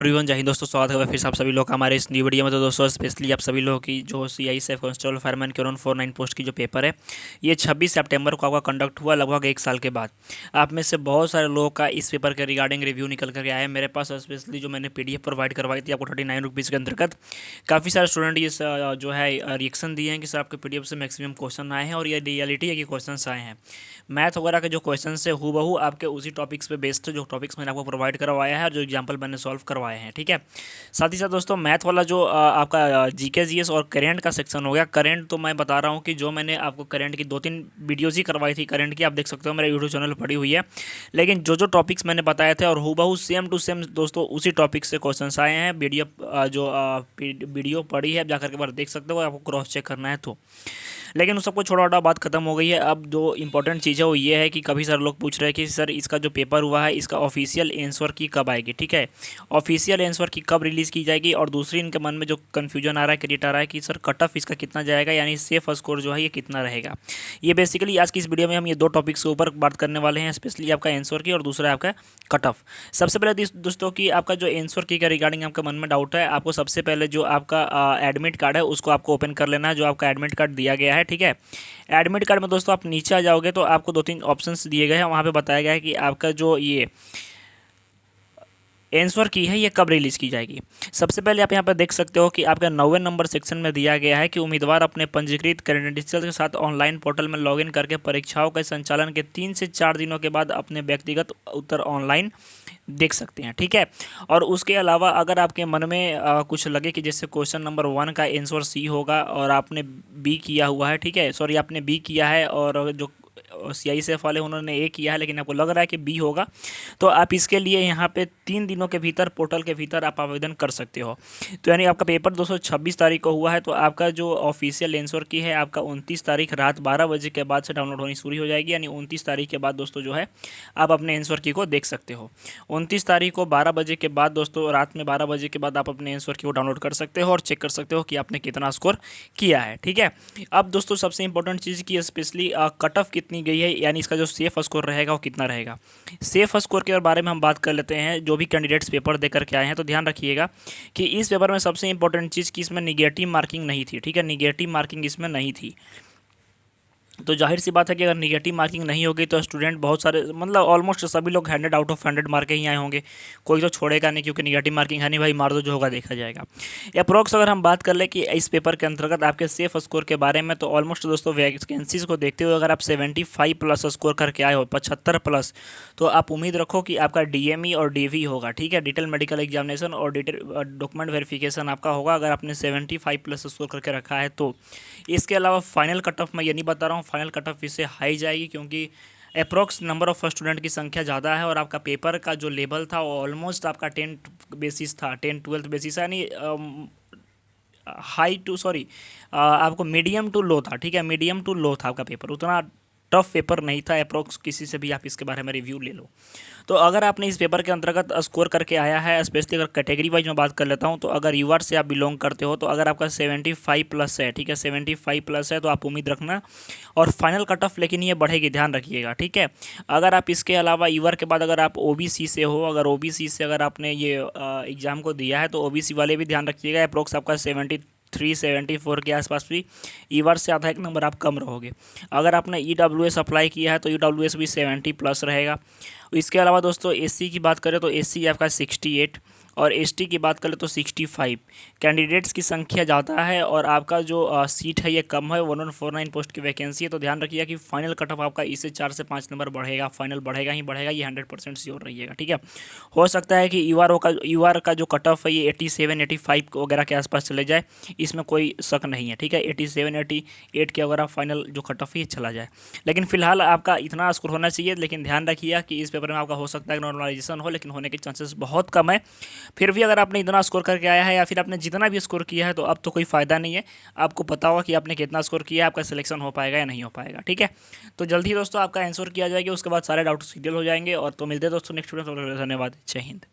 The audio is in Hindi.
एवरीवन जय हिंद दोस्तों, स्वागत है फिर से आप सभी लोग का हमारे इस न्यू वीडियो में। तो दोस्तों स्पेशली आप सभी लोगों की जो सीआई से कांस्टेबल फायरमैन के 49 पोस्ट की जो पेपर है, ये 26 सितंबर को आपका कंडक्ट हुआ, लगभग 1 साल के बाद। आप में से बहुत सारे लोगों का इस पेपर के रिगार्डिंग रिव्यू निकल करके आया है मेरे पास। स्पेशली जो मैंने पीडीएफ प्रोवाइड करवाई थी आपको 39 रुपीज़ के अंतर्गत, काफ़ी सारे स्टूडेंट ये जो है रिएक्शन दिए हैं कि सर आपके पीडीएफ से मैक्सिमम क्वेश्चन आए हैं और ये रियलिटी है कि क्वेश्चन आए हैं। मैथ वगैरह के जो क्वेश्चन है हूबहू आपके उसी टॉपिक्स पे बेस्ड है जो टॉपिक्स मैंने आपको प्रोवाइड करवाया है और जो एग्जाम्पल मैंने सॉल्व करवाए हैं। ठीक है, साथ ही साथ दोस्तों मैथ वाला जो आपका जीके जीएस और करेंट का सेक्शन हो गया। करेंट तो मैं बता रहा हूँ कि जो मैंने आपको करेंट की 2-3 वीडियोज़ ही करवाई थी करेंट की, आप देख सकते हो मेरे यूट्यूब चैनल पर पड़ी हुई है। लेकिन जो जो टॉपिक्स मैंने बताए थे और हूबहू सेम टू सेम दोस्तों उसी टॉपिक से क्वेश्चन आए हैं। वीडियो पड़ी है, आप जाकर के बार देख सकते हो, आपको क्रॉस चेक करना है तो। लेकिन उस सबको छोटा छोटा बात खत्म हो गई है। अब जो इंपॉर्टेंट चीज़ है वो ये है कि कभी सर लोग पूछ रहे हैं कि सर इसका जो पेपर हुआ है इसका ऑफिशियल आंसर की कब आएगी। ठीक है, ऑफिशियल आंसर की कब रिलीज़ की जाएगी। और दूसरी इनके मन में जो कन्फ्यूजन आ रहा है, क्रिएट आ रहा है कि सर कट ऑफ इसका कितना जाएगा, यानी सेफ स्कोर जो है ये कितना रहेगा। ये बेसिकली आज की इस वीडियो में हम ये दो टॉपिक्स के ऊपर बात करने वाले हैं, स्पेशली आपका आंसर की और दूसरा आपका कट ऑफ। सबसे पहले दोस्तों की आपका जो आंसर की का रिगार्डिंग आपका मन में डाउट है, आपको सबसे पहले जो आपका एडमिट कार्ड है उसको आपको ओपन कर लेना है, जो आपका एडमिट कार्ड दिया गया है। ठीक है, एडमिट कार्ड में दोस्तों आप नीचे आ जाओगे तो आपको 2-3 ऑप्शंस दिए गए हैं। वहाँ पे बताया गया है कि आपका जो ये आंसर की है ये कब रिलीज़ की जाएगी। सबसे पहले आप यहाँ पर देख सकते हो कि आपका 9वें नंबर सेक्शन में दिया गया है कि उम्मीदवार अपने पंजीकृत क्रेडेंशियल के साथ ऑनलाइन पोर्टल में लॉगिन करके परीक्षाओं के संचालन के 3 से 4 दिनों के बाद अपने व्यक्तिगत उत्तर ऑनलाइन देख सकते हैं। ठीक है, और उसके अलावा अगर आपके मन में कुछ लगे कि जैसे क्वेश्चन नंबर 1 का आंसर सी होगा और आपने बी किया हुआ है, ठीक है, सॉरी आपने बी किया है और जो सीआईएसएफ वाले उन्होंने ए किया है, लेकिन आपको लग रहा है कि बी होगा, तो आप इसके लिए यहाँ पे 3 दिनों के भीतर पोर्टल के भीतर आप आवेदन कर सकते हो। तो यानी आपका पेपर दोस्तों 26 तारीख को हुआ है, तो आपका जो ऑफिशियल आंसर की है आपका 29 तारीख रात 12 बजे के बाद से डाउनलोड होनी शुरू हो जाएगी। यानी 29 तारीख के बाद दोस्तों जो है आप अपने आंसर की को देख सकते हो। 29 तारीख को 12 बजे के बाद दोस्तों, रात में 12 बजे के बाद आप अपने आंसर की को डाउनलोड कर सकते हो और चेक कर सकते हो कि आपने कितना स्कोर किया है। ठीक है, अब दोस्तों सबसे इंपॉर्टेंट चीज़ की स्पेशली कट ऑफ कितनी गई है, यानी इसका जो सेफ स्कोर रहेगा वो कितना रहेगा। सेफ स्कोर के बारे में हम बात कर लेते हैं। जो भी कैंडिडेट्स पेपर दे करके आए हैं तो ध्यान रखिएगा कि इस पेपर में सबसे इंपॉर्टेंट चीज़ कि इसमें निगेटिव मार्किंग नहीं थी। ठीक है, निगेटिव मार्किंग इसमें नहीं थी। तो जाहिर सी बात है कि अगर निगेटिव मार्किंग नहीं होगी तो स्टूडेंट बहुत सारे, मतलब ऑलमोस्ट सभी लोग 100 आउट ऑफ 100 मार्क ही आए होंगे। कोई तो छोड़ेगा नहीं, क्योंकि निगेटिव मार्किंग है नहीं भाई, मार दो जो होगा देखा जाएगा। अप्रोक्स अगर हम बात कर ले कि इस पेपर के अंतर्गत आपके सेफ स्कोर के बारे में, तो ऑलमोस्ट दोस्तों वैकेंसीज को देखते हुए अगर आप 75 प्लस स्कोर करके आए हो, 75 प्लस, तो आप उम्मीद रखो कि आपका डीएमई और डीवी होगा। ठीक है, डिटेल मेडिकल एग्जामिनेशन और डिटेल डॉक्यूमेंट वेरिफिकेशन आपका होगा अगर आपने 75 प्लस स्कोर करके रखा है तो। इसके अलावा फाइनल कट ऑफ मैं ये नहीं बता रहा हूँ, फाइनल कट ऑफ इससे हाई जाएगी, क्योंकि अप्रोक्स नंबर ऑफ स्टूडेंट की संख्या ज़्यादा है और आपका पेपर का जो लेवल था वो ऑलमोस्ट आपका 10 बेसिस था, 10-12 बेसिस, यानी हाई टू सॉरी आपको मीडियम टू लो था। ठीक है, मीडियम टू लो था आपका पेपर, उतना टफ पेपर नहीं था। अप्रोक्स किसी से भी आप इसके बारे में रिव्यू ले लो। तो अगर आपने इस पेपर के अंतर्गत स्कोर करके आया है, स्पेशली अगर कैटेगरी वाइज मैं बात कर लेता हूं, तो अगर यूआर से आप बिलोंग करते हो तो अगर आपका 75 प्लस है, ठीक है, 75 प्लस है तो आप उम्मीद रखना। और फाइनल कट ऑफ लेकिन ये बढ़ेगी, ध्यान रखिएगा। ठीक है, अगर आप इसके अलावा यूआर के बाद अगर आप ओबीसी से हो, अगर ओबीसी से अगर आपने ये एग्ज़ाम को दिया है तो ओबीसी वाले भी ध्यान रखिएगा। अप्रोक्स आपका 73-74 के आसपास भी ईवर से आधा एक नंबर आप कम रहोगे। अगर आपने ईडब्ल्यूएस अप्लाई किया है तो ईडब्ल्यूएस भी 70 प्लस रहेगा। इसके अलावा दोस्तों एससी की बात करें तो एससी आपका 68 और एसटी की बात करें तो 65। कैंडिडेट्स की संख्या ज़्यादा है और आपका जो सीट है ये कम है, 1149 पोस्ट की वैकेंसी है। तो ध्यान रखिएगा कि फाइनल कट ऑफ आपका इससे 4 से 5 नंबर बढ़ेगा, फाइनल बढ़ेगा ही बढ़ेगा, ये 100% श्योर रहिएगा। ठीक है, हो सकता है कि यूआर का जो कट ऑफ है ये 87-85 वगैरह के आसपास चले जाए, इसमें कोई शक नहीं है। ठीक है, 87-88 के अगर आप फाइनल जो कट ऑफ ही चला जाए, लेकिन फिलहाल आपका इतना स्कोर होना चाहिए। लेकिन ध्यान रखिएगा कि इस पेपर में आपका हो सकता है नॉर्मलाइजेशन हो, लेकिन होने के चांसेस बहुत कम है। फिर भी अगर आपने इतना स्कोर करके आया है या फिर आपने जितना भी स्कोर किया है तो अब तो कोई फ़ायदा नहीं है। आपको पता होगा कि आपने कितना स्कोर किया है, आपका सिलेक्शन हो पाएगा या नहीं हो पाएगा। ठीक है, तो जल्दी दोस्तों आपका आंसर किया जाएगा, उसके बाद सारे डाउट्स क्लियर हो जाएंगे। और तो मिलते हैं दोस्तों नेक्स्ट वीडियो में, धन्यवाद, जय हिंद।